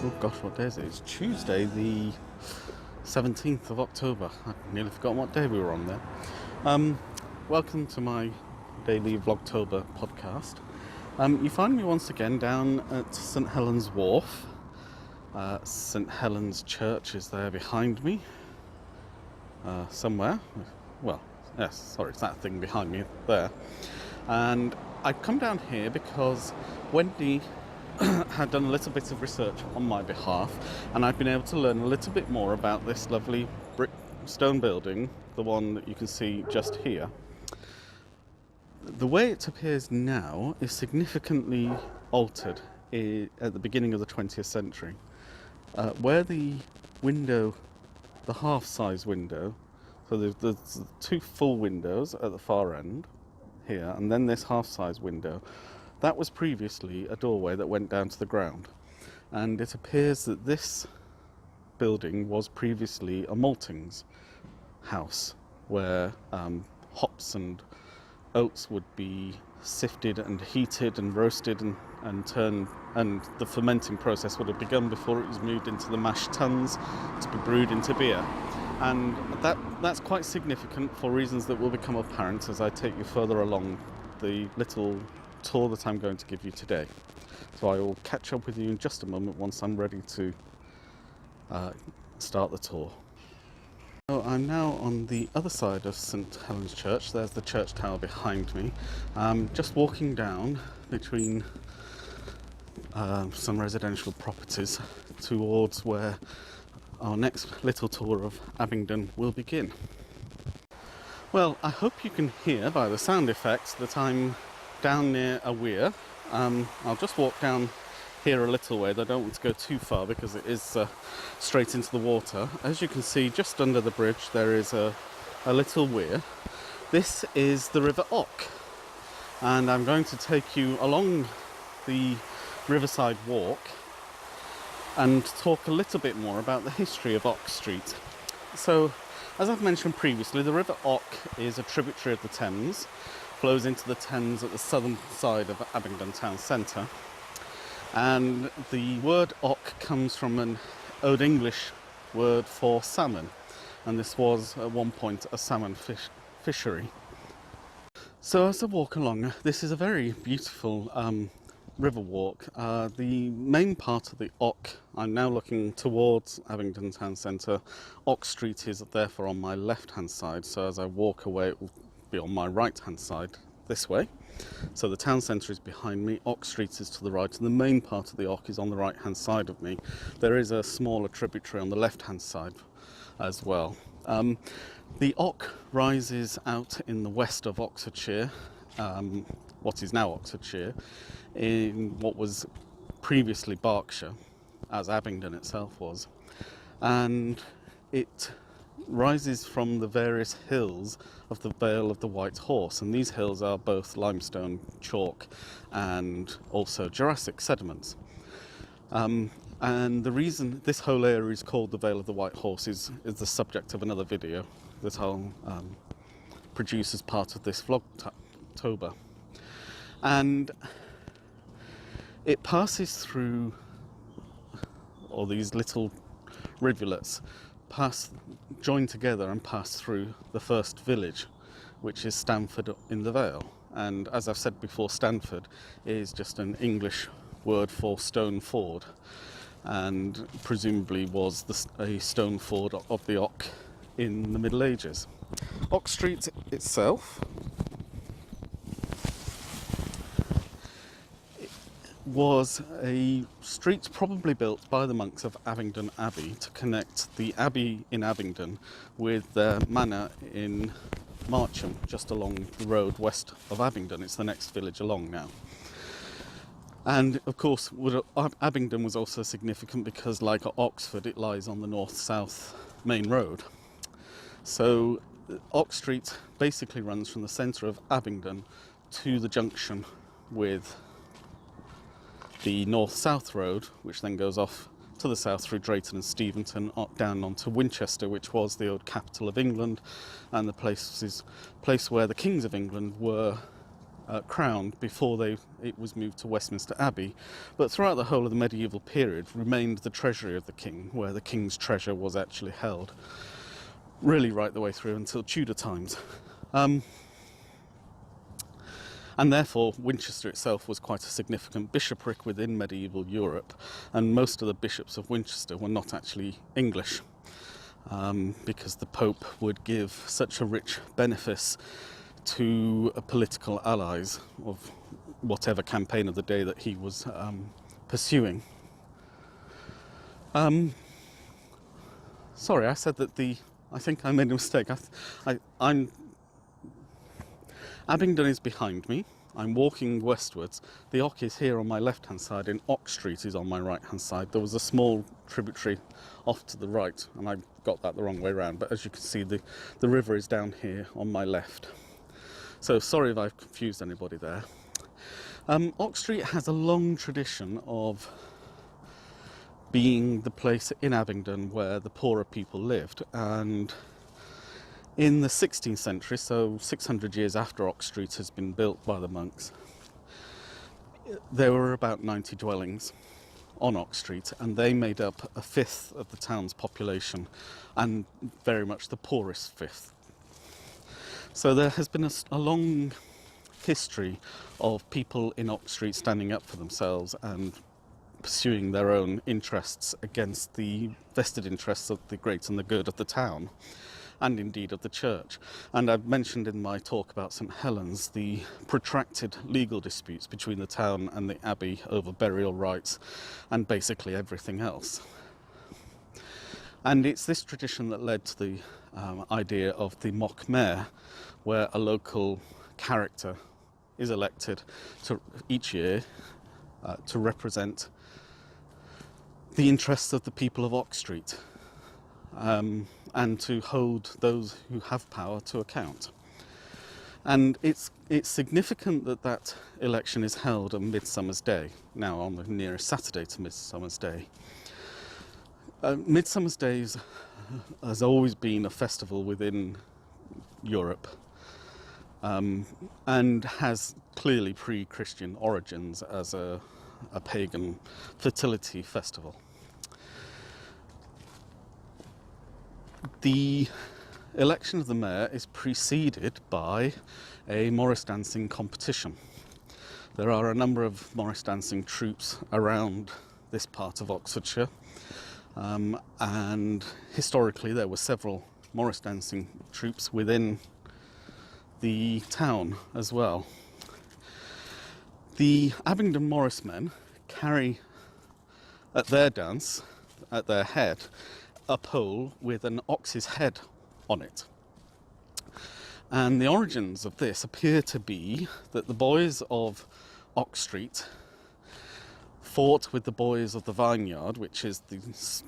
Oh gosh, what day is it? It's Tuesday the 17th of October. I'd nearly forgotten what day we were on there. Welcome to my daily Vlogtober podcast. You find me once again down at St Helens Wharf. St Helens Church is there behind me. Somewhere. Well, yes, sorry, it's that thing behind me there. And I've come down here because Wendy had done a little bit of research on my behalf, and I've been able to learn a little bit more about this lovely brick stone building, the one that you can see just here. The way it appears now is significantly altered at the beginning of the 20th century. Where the window, the half-size window, so there's two full windows at the far end here, and then this half-size window, that was previously a doorway that went down to the ground. And it appears that this building was previously a maltings house where hops and oats would be sifted and heated and roasted and turned, and the fermenting process would have begun before it was moved into the mash tuns to be brewed into beer. And that's quite significant for reasons that will become apparent as I take you further along the little tour that I'm going to give you today. So I will catch up with you in just a moment once I'm ready to start the tour. So I'm now on the other side of St Helens Church. There's the church tower behind me. Just walking down between some residential properties towards where our next little tour of Abingdon will begin. Well, I hope you can hear by the sound effects that I'm down near a weir. I'll just walk down here a little way. I don't want to go too far because it is straight into the water. As you can see, just under the bridge there is a little weir. This is the River Ock, and I'm going to take you along the riverside walk and talk a little bit more about the history of Ock Street. So, as I've mentioned previously, the River Ock is a tributary of the Thames, flows into the Thames at the southern side of Abingdon town centre, and the word Ock comes from an Old English word for salmon, and this was at one point a salmon fishery. So as I walk along, this is a very beautiful river walk. The main part of the Ock, I'm now looking towards Abingdon town centre. Ock Street is therefore on my left hand side, so as I walk away it will be on my right hand side this way. So the town centre is behind me, Ock Street is to the right, and the main part of the Ock is on the right hand side of me. There is a smaller tributary on the left hand side as well. The Ock rises out in the west of Oxfordshire, what is now Oxfordshire, in what was previously Berkshire, as Abingdon itself was, and it rises from the various hills of the Vale of the White Horse, and these hills are both limestone, chalk, and also Jurassic sediments. And the reason this whole area is called the Vale of the White Horse is the subject of another video that I'll produce as part of this Vlogtober. And it passes through all these little rivulets, join together and pass through the first village, which is Stamford in the Vale. And as I've said before, Stamford is just an English word for stone ford, and presumably was a stone ford of the Ock in the Middle Ages. Ock Street itself was a street probably built by the monks of Abingdon Abbey to connect the abbey in Abingdon with their manor in Marcham, just along the road west of Abingdon. It's the next village along now. And of course Abingdon was also significant because, like Oxford, it lies on the north-south main road. So Ock Street basically runs from the centre of Abingdon to the junction with the north-south road, which then goes off to the south through Drayton and Steventon, down onto Winchester, which was the old capital of England and the place where the kings of England were crowned before it was moved to Westminster Abbey, but throughout the whole of the medieval period remained the treasury of the king, where the king's treasure was actually held, really right the way through until Tudor times. And therefore Winchester itself was quite a significant bishopric within medieval Europe, and most of the bishops of Winchester were not actually English, because the Pope would give such a rich benefice to political allies of whatever campaign of the day that he was pursuing. Sorry, I said that I think I made a mistake. I'm Abingdon is behind me. I'm walking westwards. The Ock is here on my left-hand side, and Ock Street is on my right-hand side. There was a small tributary off to the right, and I got that the wrong way around. But as you can see, the river is down here on my left. So sorry if I've confused anybody there. Ock Street has a long tradition of being the place in Abingdon where the poorer people lived, and in the 16th century, so 600 years after Ock Street has been built by the monks, there were about 90 dwellings on Ock Street, and they made up a fifth of the town's population, and very much the poorest fifth. So there has been a long history of people in Ock Street standing up for themselves and pursuing their own interests against the vested interests of the great and the good of the town, and indeed of the church. And I've mentioned in my talk about St Helens the protracted legal disputes between the town and the abbey over burial rights and basically everything else. And it's this tradition that led to the idea of the mock mayor, where a local character is elected each year to represent the interests of the people of Ock Street, and to hold those who have power to account. And it's significant that election is held on Midsummer's Day, now on the nearest Saturday to Midsummer's Day. Midsummer's Day has always been a festival within Europe, and has clearly pre-Christian origins as a pagan fertility festival. The election of the mayor is preceded by a Morris dancing competition. There are a number of Morris dancing troupes around this part of Oxfordshire, and historically there were several Morris dancing troupes within the town as well. The Abingdon Morris men carry at their dance, at their head, a pole with an ox's head on it. And the origins of this appear to be that the boys of Ock Street fought with the boys of the Vineyard, which is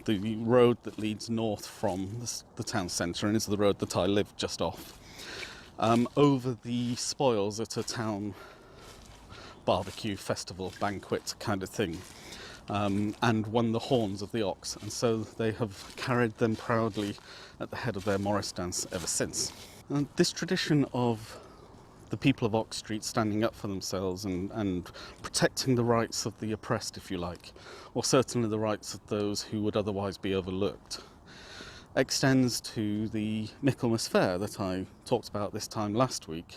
the road that leads north from the town centre, and is the road that I live just off, over the spoils at a town barbecue festival banquet kind of thing, and won the horns of the ox, and so they have carried them proudly at the head of their Morris dance ever since. And this tradition of the people of Ock Street standing up for themselves and protecting the rights of the oppressed, if you like, or certainly the rights of those who would otherwise be overlooked, extends to the Michaelmas Fair that I talked about this time last week.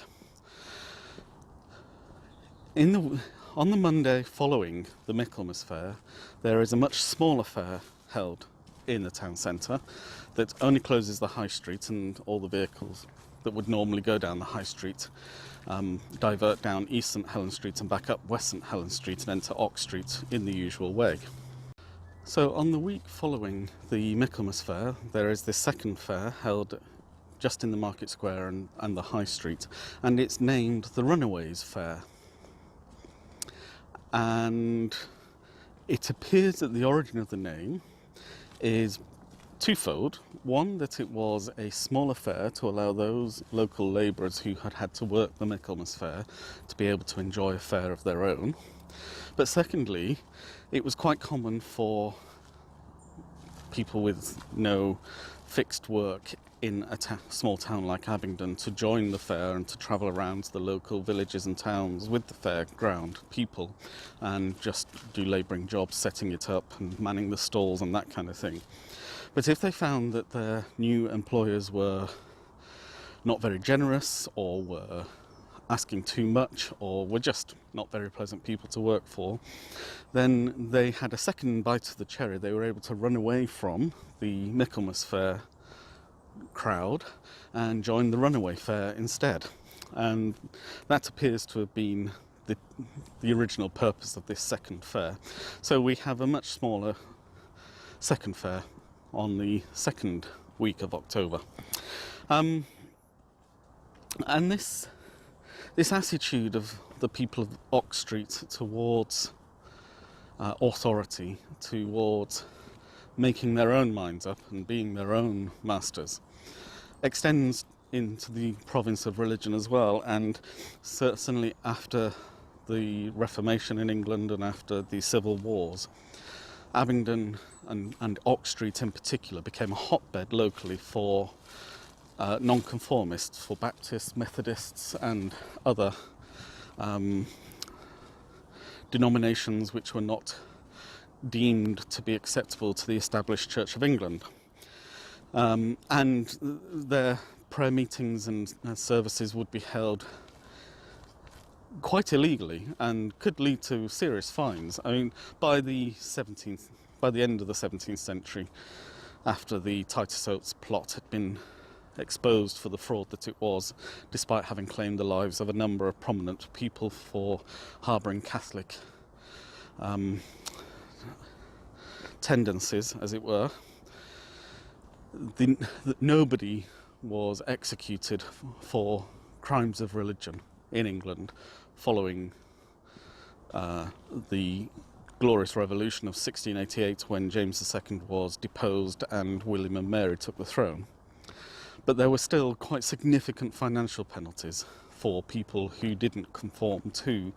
On the Monday following the Michaelmas Fair, there is a much smaller fair held in the town centre that only closes the high street, and all the vehicles that would normally go down the high street divert down East St Helens Street and back up West St Helens Street and enter Ock Street in the usual way. So on the week following the Michaelmas Fair, there is this second fair held just in the Market Square and the High Street, and it's named the Runaways Fair. And it appears that the origin of the name is twofold. One, that it was a smaller fair to allow those local labourers who had had to work the Michaelmas Fair to be able to enjoy a fair of their own. But secondly, it was quite common for people with no fixed work in a small town like Abingdon to join the fair and to travel around the local villages and towns with the fairground people and just do labouring jobs, setting it up and manning the stalls and that kind of thing. But if they found that their new employers were not very generous, or were asking too much, or were just not very pleasant people to work for, then they had a second bite of the cherry. They were able to run away from the Michaelmas Fair crowd and join the runaway fair instead. And that appears to have been the original purpose of this second fair. So we have a much smaller second fair on the second week of October. And this attitude of the people of Ox Street towards authority, towards making their own minds up and being their own masters, extends into the province of religion as well. And certainly after the Reformation in England and after the Civil Wars, Abingdon and Ox Street in particular became a hotbed locally for nonconformists, for Baptists, Methodists and other denominations which were not deemed to be acceptable to the established Church of England. And their prayer meetings and services would be held quite illegally and could lead to serious fines. I mean, by the end of the 17th century, after the Titus Oates plot had been exposed for the fraud that it was, despite having claimed the lives of a number of prominent people for harbouring Catholic tendencies, as it were, nobody was executed for crimes of religion in England following the Glorious Revolution of 1688, when James II was deposed and William and Mary took the throne. But there were still quite significant financial penalties for people who didn't conform to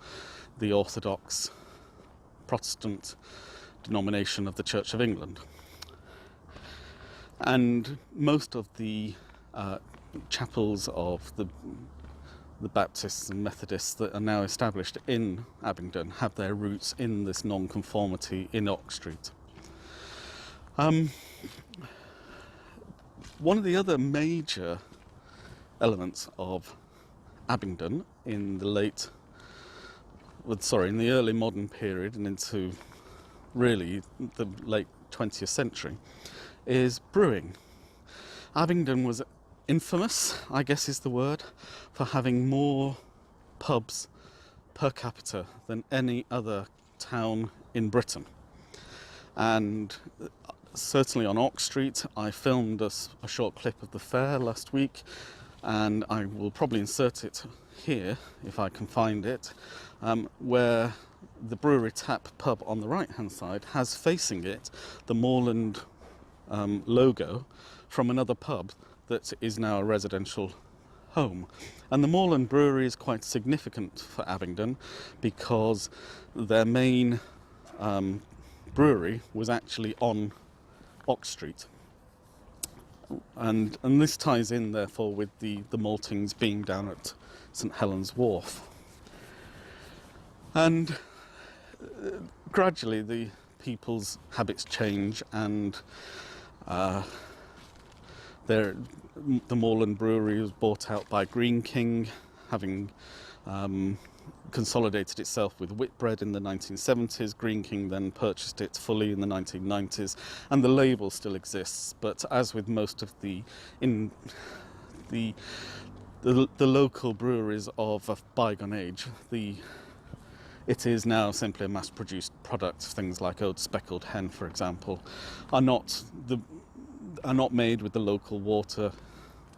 the Orthodox Protestant denomination of the Church of England. And most of the chapels of the Baptists and Methodists that are now established in Abingdon have their roots in this non-conformity in Ox Street. One of the other major elements of Abingdon in the early modern period and into really the late 20th century is brewing. Abingdon was infamous, I guess is the word, for having more pubs per capita than any other town in Britain. And certainly on Ox Street, I filmed a short clip of the fair last week, and I will probably insert it here if I can find it, where the Brewery Tap pub on the right hand side has facing it the Moorland logo from another pub that is now a residential home. And the Moorland Brewery is quite significant for Abingdon because their main brewery was actually on Ox Street. And this ties in therefore with the maltings being down at St Helens Wharf. And gradually the people's habits change, and the Moorland Brewery was bought out by Green King, having consolidated itself with Whitbread in the 1970s. Green King then purchased it fully in the 1990s, and the label still exists. But as with most of the local breweries of a bygone age, it is now simply a mass-produced product. Things like Old Speckled Hen, for example, are not made with the local water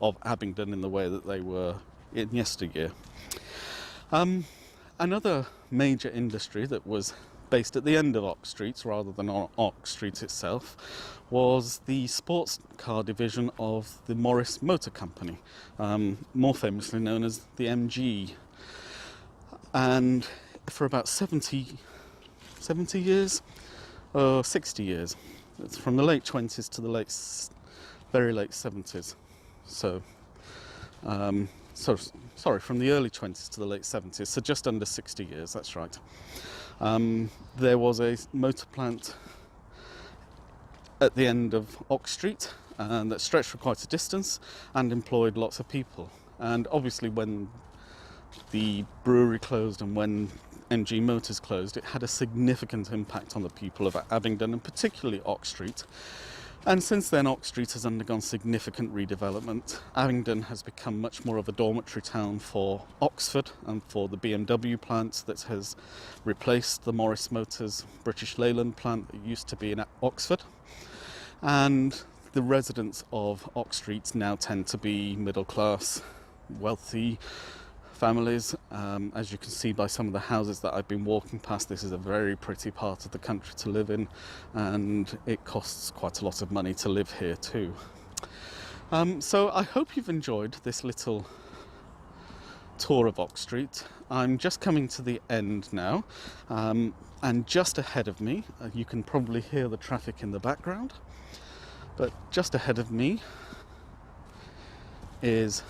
of Abingdon in the way that they were in yesteryear. Another major industry that was based at the end of Ox Street rather than on Ox Street itself was the sports car division of the Morris Motor Company, more famously known as the MG. And for about 70 years, or 60 years, it's from the late 20s to the very late 70s, So, sorry, from the early 20s to the late 70s, so just under 60 years, that's right. There was a motor plant at the end of Ox Street that stretched for quite a distance and employed lots of people. And obviously when the brewery closed and when MG Motors closed, it had a significant impact on the people of Abingdon, and particularly Ox Street. And since then, Ox Street has undergone significant redevelopment. Abingdon has become much more of a dormitory town for Oxford and for the BMW plant that has replaced the Morris Motors British Leyland plant that used to be in Oxford. And the residents of Ox Street now tend to be middle class, wealthy families. As you can see by some of the houses that I've been walking past, this is a very pretty part of the country to live in, and it costs quite a lot of money to live here too. So I hope you've enjoyed this little tour of Ox Street. I'm just coming to the end now, and just ahead of me, you can probably hear the traffic in the background, but just ahead of me is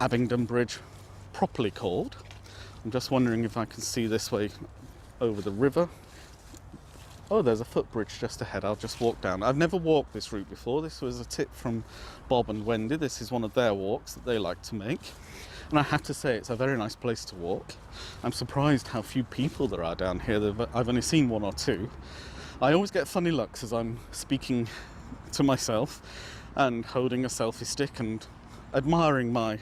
Abingdon Bridge, properly called. I'm just wondering if I can see this way over the river. Oh, there's a footbridge just ahead. I'll just walk down. I've never walked this route before. This was a tip from Bob and Wendy. This is one of their walks that they like to make. And I have to say, it's a very nice place to walk. I'm surprised how few people there are down here. I've only seen one or two. I always get funny looks as I'm speaking to myself and holding a selfie stick and admiring my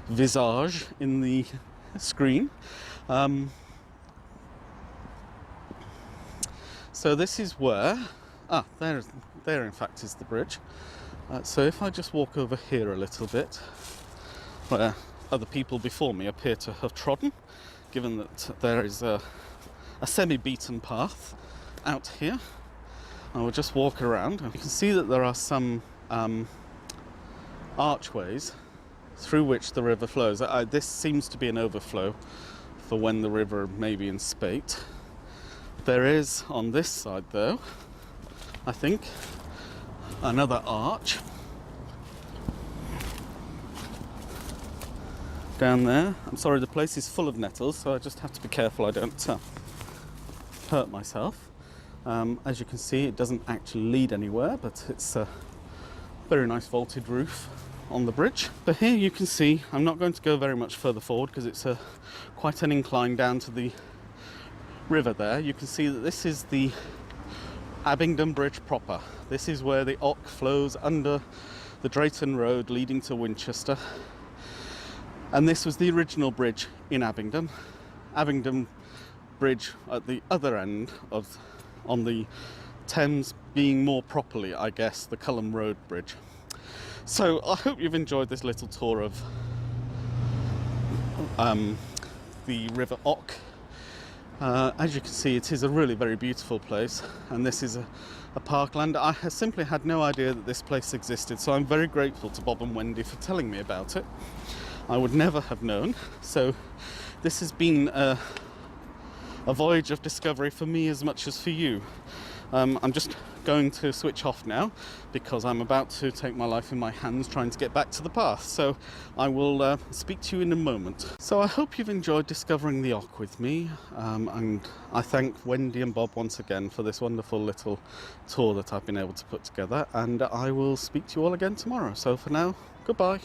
visage in the screen. So this is where, there in fact is the bridge. So if I just walk over here a little bit, where other people before me appear to have trodden, given that there is a semi-beaten path out here, I will just walk around. You can see that there are some archways through which the river flows. This seems to be an overflow for when the river may be in spate. There is, on this side though, I think, another arch down there. I'm sorry, the place is full of nettles, so I just have to be careful I don't hurt myself. As you can see, it doesn't actually lead anywhere, but it's a very nice vaulted roof on the bridge. But here you can see, I'm not going to go very much further forward because it's quite an incline down to the river there. You can see that this is the Abingdon Bridge proper. This is where the Ock flows under the Drayton Road leading to Winchester. And this was the original bridge in Abingdon. Abingdon Bridge at the other end on the Thames being more properly, I guess, the Culham Road Bridge. So I hope you've enjoyed this little tour of the River Ock. As you can see, it is a really very beautiful place, and this is a parkland. I simply had no idea that this place existed, so I'm very grateful to Bob and Wendy for telling me about it. I would never have known. So this has been a voyage of discovery for me as much as for you. I'm just going to switch off now because I'm about to take my life in my hands trying to get back to the path. So I will speak to you in a moment. So I hope you've enjoyed discovering the Ock with me, and I thank Wendy and Bob once again for this wonderful little tour that I've been able to put together, and I will speak to you all again tomorrow. So for now, goodbye.